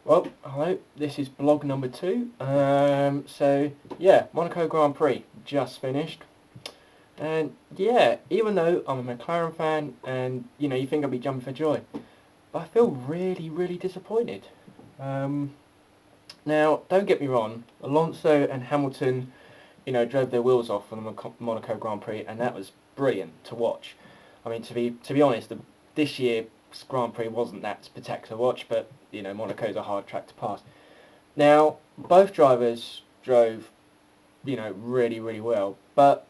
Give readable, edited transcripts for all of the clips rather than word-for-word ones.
Well, hello, this is blog number 2. So, yeah, Monaco Grand Prix just finished. And, yeah, even though I'm a McLaren fan and, you think I'd be jumping for joy, but I feel really, really disappointed. Now, don't get me wrong, Alonso and Hamilton, drove their wheels off on the Monaco Grand Prix, and that was brilliant to watch. I mean, to be honest, this year's Grand Prix wasn't that spectacular to watch, but Monaco's a hard track to pass. Now, both drivers drove, really, really well, but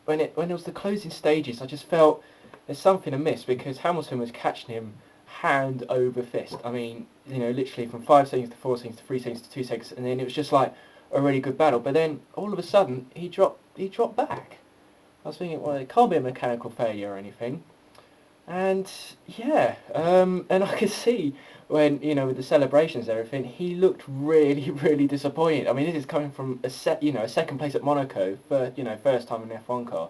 when it was the closing stages, I just felt there's something amiss because Hamilton was catching him hand over fist. I mean, literally from 5 seconds to 4 seconds to 3 seconds to 2 seconds, and then it was just like a really good battle. But then all of a sudden he dropped back. I was thinking, well, it can't be a mechanical failure or anything. And yeah, and I could see when with the celebrations and everything, he looked really, really disappointed. I mean, this is coming from a second place at Monaco, for first time in an F1 car,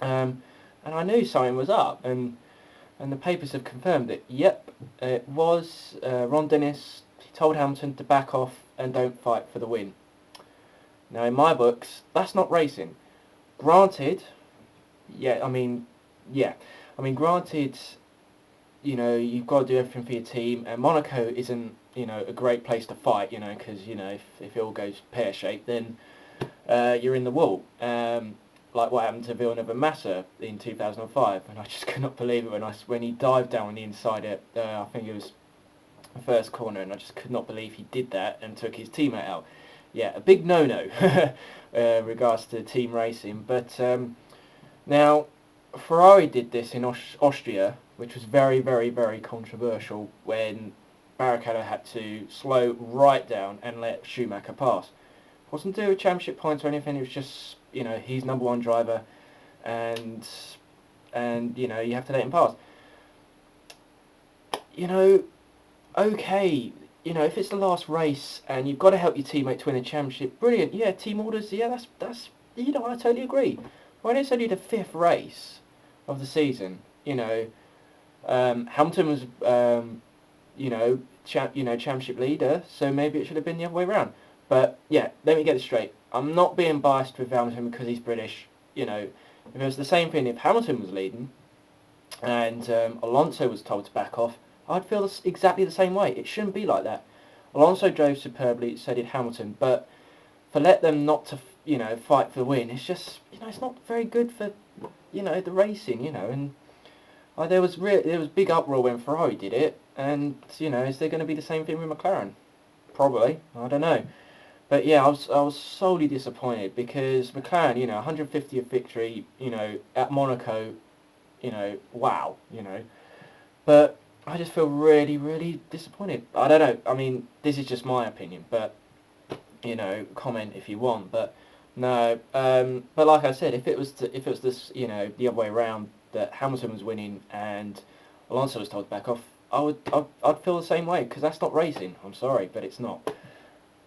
and I knew something was up, and the papers have confirmed it. Yep, it was Ron Dennis. He told Hamilton to back off and don't fight for the win. Now, in my books, that's not racing. Granted, yeah, I mean, granted, you've got to do everything for your team, and Monaco isn't, a great place to fight, because, if it all goes pear-shaped, then you're in the wall. Like what happened to Villeneuve and Massa in 2005, and I just could not believe it when he dived down on the inside at, I think it was the first corner, and I just could not believe he did that and took his teammate out. Yeah, a big no-no regards to team racing, but now, Ferrari did this in Austria, which was very, very, very controversial when Barrichello had to slow right down and let Schumacher pass. It wasn't to do with championship points or anything, it was just, he's number one driver and you have to let him pass. Okay, if it's the last race and you've got to help your teammate to win a championship, brilliant, yeah, team orders, yeah, that's I totally agree. When it's only the 5th race of the season, Hamilton was, championship leader, so maybe it should have been the other way around. But yeah, let me get it straight. I'm not being biased with Hamilton because he's British. If it was the same thing, if Hamilton was leading and Alonso was told to back off, I'd feel exactly the same way. It shouldn't be like that. Alonso drove superbly, so did Hamilton, but for let them not to fight for the win, it's just it's not very good for the racing, and there was big uproar when Ferrari did it, and is there going to be the same thing with McLaren? Probably, I don't know, but yeah, I was solely disappointed because McLaren, 150th victory, at Monaco, wow, but I just feel really, really disappointed. I don't know. I mean, this is just my opinion, but comment if you want, but no. But like I said, if it was this, the other way around, that Hamilton was winning and Alonso was told to back off, I'd feel the same way because that's not racing. I'm sorry, but it's not.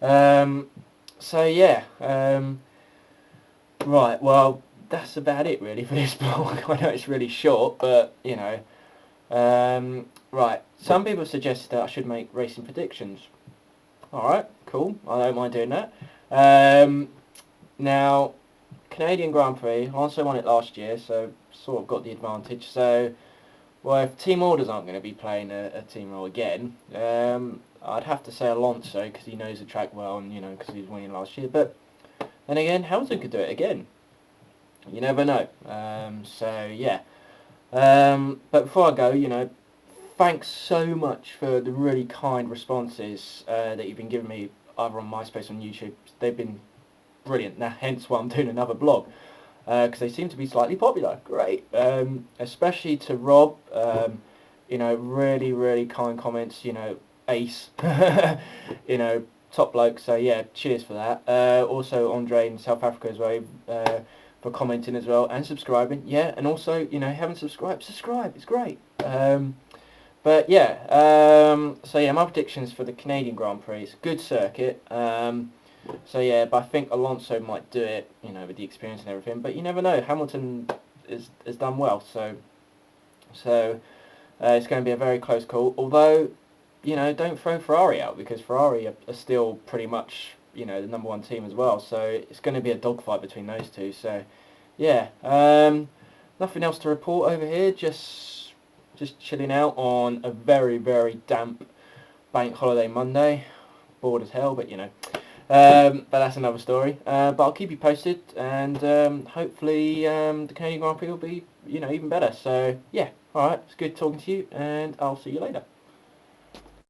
So yeah. Right. Well, that's about it really for this blog. I know it's really short, but right. Some people suggested that I should make racing predictions. Alright, cool. I don't mind doing that. Now, Canadian Grand Prix, Alonso won it last year, so sort of got the advantage. So, well, if team orders aren't going to be playing a team role again, I'd have to say Alonso because he knows the track well and, because he was winning last year. But then again, Hamilton could do it again. You never know. So, yeah. But before I go, thanks so much for the really kind responses that you've been giving me either on MySpace or on YouTube. They've been brilliant. Now, hence why I'm doing another blog because they seem to be slightly popular. Great, especially to Rob. Really, really kind comments. Ace. Top bloke. So yeah, cheers for that. Also, Andre in South Africa as well. For commenting as well and subscribing. Yeah, and also haven't subscribed. Subscribe. It's great. But yeah, so yeah, my predictions for the Canadian Grand Prix. It's a good circuit. So yeah, but I think Alonso might do it, with the experience and everything. But you never know. Hamilton has done well, so it's going to be a very close call. Although don't throw Ferrari out, because Ferrari are still pretty much, the number one team as well. So it's going to be a dogfight between those two. So, yeah, nothing else to report over here. Just chilling out on a very, very damp bank holiday Monday. Bored as hell, but but that's another story. But I'll keep you posted, and hopefully the Canadian Grand Prix will be, even better. So, yeah, alright, it's good talking to you, and I'll see you later.